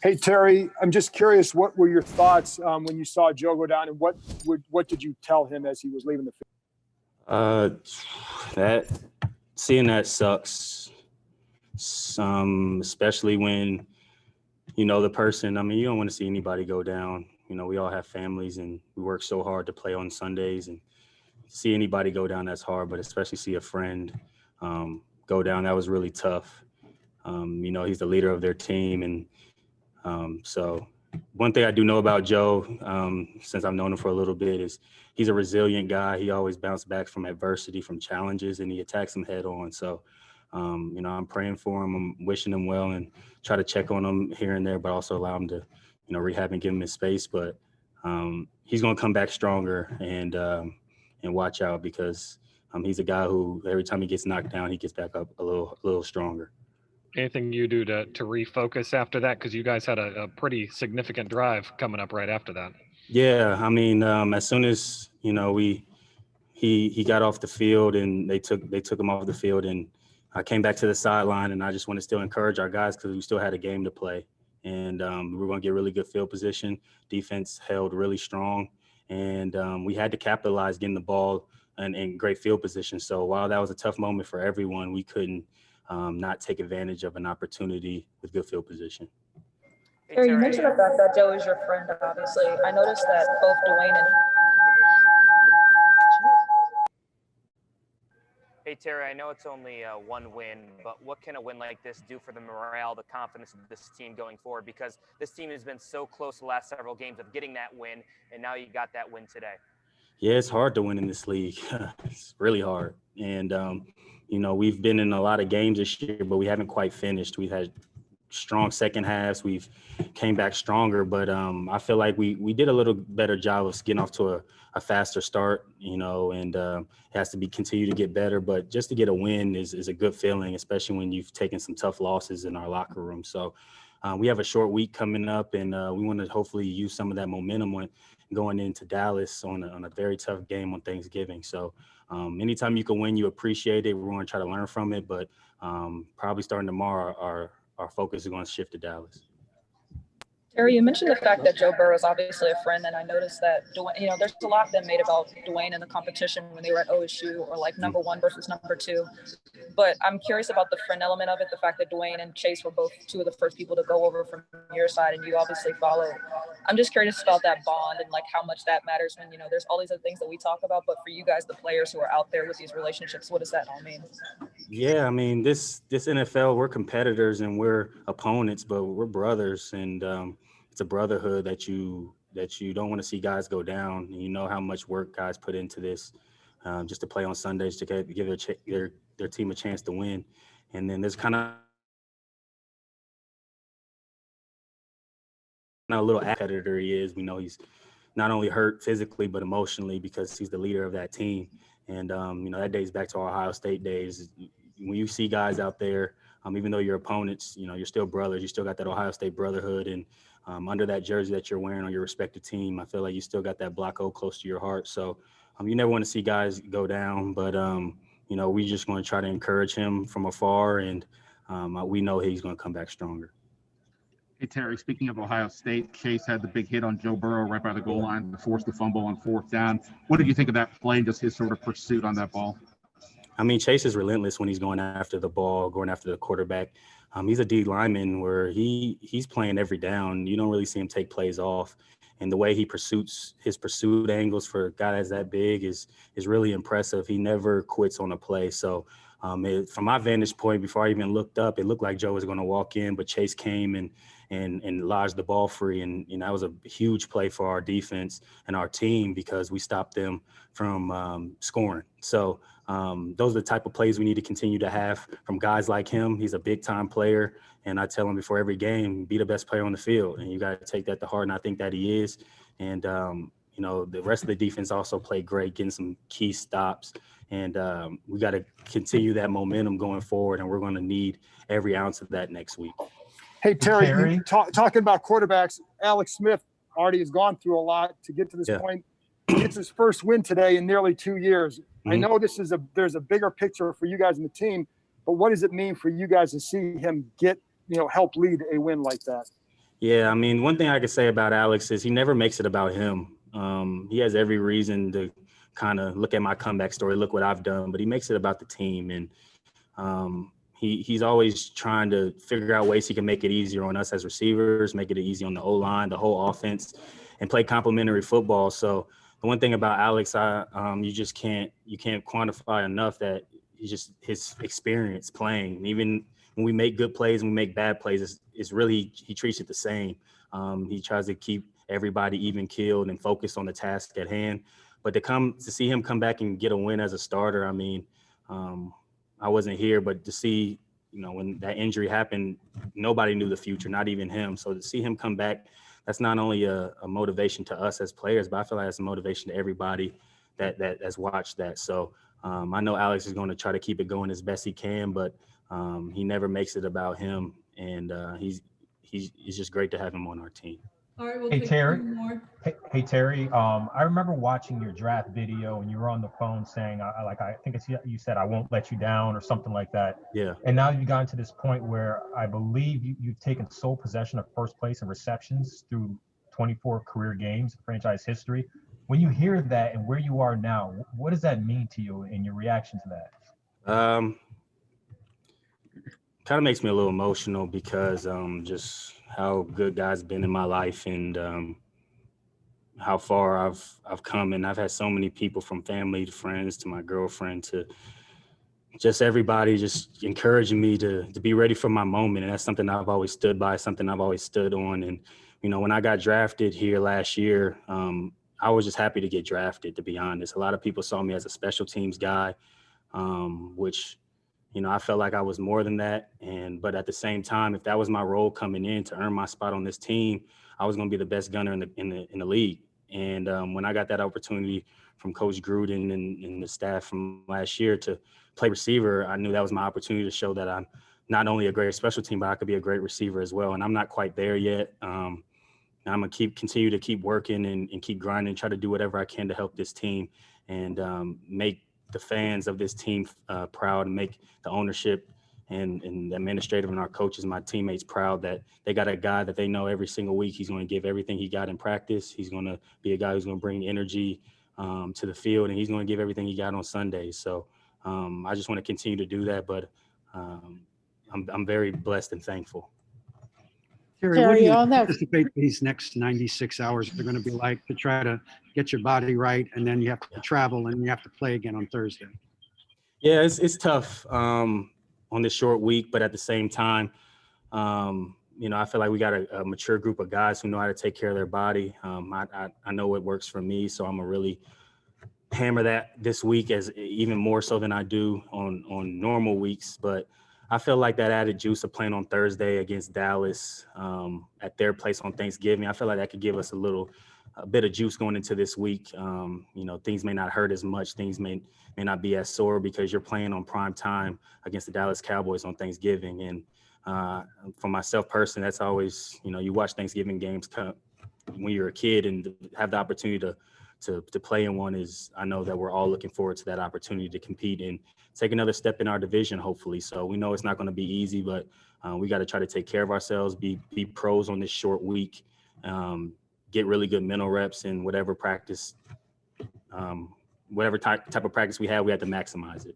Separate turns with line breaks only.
Hey, Terry, I'm just curious, what were your thoughts when you saw Joe go down, and what did you tell him as he was leaving the field?
That seeing that sucks. Especially when you know the person. I mean, you don't want to see anybody go down. You know, we all have families, and we work so hard to play on Sundays, and see anybody go down, that's hard. But especially see a friend go down, that was really tough. You know, he's the leader of their team, and so one thing I do know about Joe, since I've known him for a little bit, is he's a resilient guy. He always bounces back from adversity, from challenges, and he attacks them head on. So, you know, I'm praying for him. I'm wishing him well and try to check on him here and there, but also allow him to, you know, rehab and give him his space. But he's going to come back stronger and watch out, because he's a guy who every time he gets knocked down, he gets back up a little stronger.
Anything you do to refocus after that? Because you guys had a pretty significant drive coming up right after that.
Yeah, I mean, as soon as, you know, he got off the field and they took him off the field, and I came back to the sideline, and I just want to still encourage our guys because we still had a game to play, and we were going to get really good field position. Defense held really strong, and we had to capitalize getting the ball and great field position. So while that was a tough moment for everyone, we couldn't not take advantage of an opportunity with good field position.
Terry, you mentioned the fact that Joe is your friend, obviously. I noticed that both Dwayne and...
Hey, Terry, I know it's only one win, but what can a win like this do for the morale, the confidence of this team going forward? Because this team has been so close the last several games of getting that win, and now you got that win today.
Yeah, it's hard to win in this league. It's really hard. And, you know, we've been in a lot of games this year, but we haven't quite finished. We've had strong second halves. We've came back stronger, but I feel like we did a little better job of getting off to a faster start, you know, and it has to continue to get better. But just to get a win is a good feeling, especially when you've taken some tough losses in our locker room. So we have a short week coming up, and we want to hopefully use some of that momentum going into Dallas on a very tough game on Thanksgiving. So anytime you can win, you appreciate it. We're going to try to learn from it, but probably starting tomorrow, our focus is going to shift to Dallas.
Terry, you mentioned the fact that Joe Burrow is obviously a friend, and I noticed that Dwayne, you know, there's a lot been made about Dwayne and the competition when they were at OSU, or like number one versus number two. But I'm curious about the friend element of it, the fact that Dwayne and Chase were both two of the first people to go over from your side, and you obviously followed. I'm just curious about that bond and like how much that matters when, you know, there's all these other things that we talk about, but for you guys, the players who are out there with these relationships, what does that all mean?
Yeah, I mean, this NFL, we're competitors and we're opponents, but we're brothers, and it's a brotherhood that you don't want to see guys go down. And you know how much work guys put into this, just to play on Sundays, to give their team a chance to win. And then there's kind of a little competitor he is. We know he's not only hurt physically but emotionally, because he's the leader of that team. And you know, that dates back to our Ohio State days. When you see guys out there, even though you're opponents, you know, you're still brothers. You still got that Ohio State brotherhood, and under that jersey that you're wearing on your respective team, I feel like you still got that Block O close to your heart. So you never want to see guys go down, but you know, we just going to try to encourage him from afar, and we know he's going to come back stronger.
Hey, Terry, speaking of Ohio State, Chase had the big hit on Joe Burrow right by the goal line to force the fumble on fourth down. What did you think of that play, just his sort of pursuit on that ball?
I mean, Chase is relentless when he's going after the ball, going after the quarterback. He's a D lineman where he's playing every down. You don't really see him take plays off. And the way he pursues his pursuit angles for a guy that's that big is really impressive. He never quits on a play. So from my vantage point, before I even looked up, it looked like Joe was going to walk in, but Chase came and lodged the ball free. And you know, that was a huge play for our defense and our team, because we stopped them from scoring. So those are the type of plays we need to continue to have from guys like him. He's a big time player. And I tell him before every game, be the best player on the field. And you got to take that to heart. And I think that he is. And, you know, the rest of the defense also played great, getting some key stops. And we got to continue that momentum going forward. And we're going to need every ounce of that next week.
Hey, Terry, talking about quarterbacks, Alex Smith already has gone through a lot to get to this point. He gets his first win today in nearly 2 years. Mm-hmm. I know there's a bigger picture for you guys in the team, but what does it mean for you guys to see him help lead a win like that?
Yeah, I mean, one thing I could say about Alex is he never makes it about him. He has every reason to kind of look at my comeback story, look what I've done, but he makes it about the team. And he's always trying to figure out ways he can make it easier on us as receivers, make it easy on the O-line, the whole offense, and play complementary football. So the one thing about Alex, you can't quantify enough that his experience playing. Even when we make good plays and we make bad plays, it's really, he treats it the same. He tries to keep everybody even keeled and focused on the task at hand. But to see him come back and get a win as a starter, I mean, I wasn't here, but to see, when that injury happened, nobody knew the future, not even him. So to see him come back, that's not only a motivation to us as players, but I feel like it's a motivation to everybody that's watched that. So I know Alex is going to try to keep it going as best he can, but he never makes it about him. And it's just great to have him on our team.
All right, we'll
Hey,
take
Terry.
one more.
Hey, Terry. I remember watching your draft video and you were on the phone saying, I think you said, "I won't let you down" or something like that.
Yeah.
And now you've gotten to this point where I believe you've taken sole possession of first place in receptions through 24 career games, franchise history. When you hear that and where you are now, what does that mean to you and your reaction to that?
Kind of makes me a little emotional because just how good God's been in my life and how far I've come. And I've had so many people, from family to friends to my girlfriend to just everybody, just encouraging me to be ready for my moment. And that's something I've always stood by, something I've always stood on. And when I got drafted here last year, I was just happy to get drafted, to be honest. A lot of people saw me as a special teams guy, which I felt like I was more than that. But at the same time, if that was my role coming in to earn my spot on this team, I was going to be the best gunner in the league. And when I got that opportunity from Coach Gruden and the staff from last year to play receiver, I knew that was my opportunity to show that I'm not only a great special team, but I could be a great receiver as well. And I'm not quite there yet. I'm going to continue to keep working and keep grinding, try to do whatever I can to help this team and make the fans of this team proud, and make the ownership and the administrative and our coaches, my teammates, proud that they got a guy that they know every single week he's going to give everything he got in practice. He's going to be a guy who's going to bring energy to the field, and he's going to give everything he got on Sundays. So I just want to continue to do that, but I'm very blessed and thankful.
Terry, what do you anticipate these next 96 hours are going to be like to try to get your body right, and then you have to travel and you have to play again on Thursday? Yeah,
it's tough on this short week, but at the same time, I feel like we got a mature group of guys who know how to take care of their body. I know what works for me, so I'm gonna really hammer that this week, as even more so than I do on normal weeks. But I feel like that added juice of playing on Thursday against Dallas at their place on Thanksgiving, I feel like that could give us a bit of juice going into this week. Things may not hurt as much. Things may not be as sore because you're playing on prime time against the Dallas Cowboys on Thanksgiving. And for myself personally, that's always, you watch Thanksgiving games when you're a kid, and to have the opportunity to play in one I know that we're all looking forward to that opportunity to compete and take another step in our division, hopefully. So we know it's not going to be easy, but we got to try to take care of ourselves, be pros on this short week, get really good mental reps in whatever practice, whatever type of practice we have to maximize it.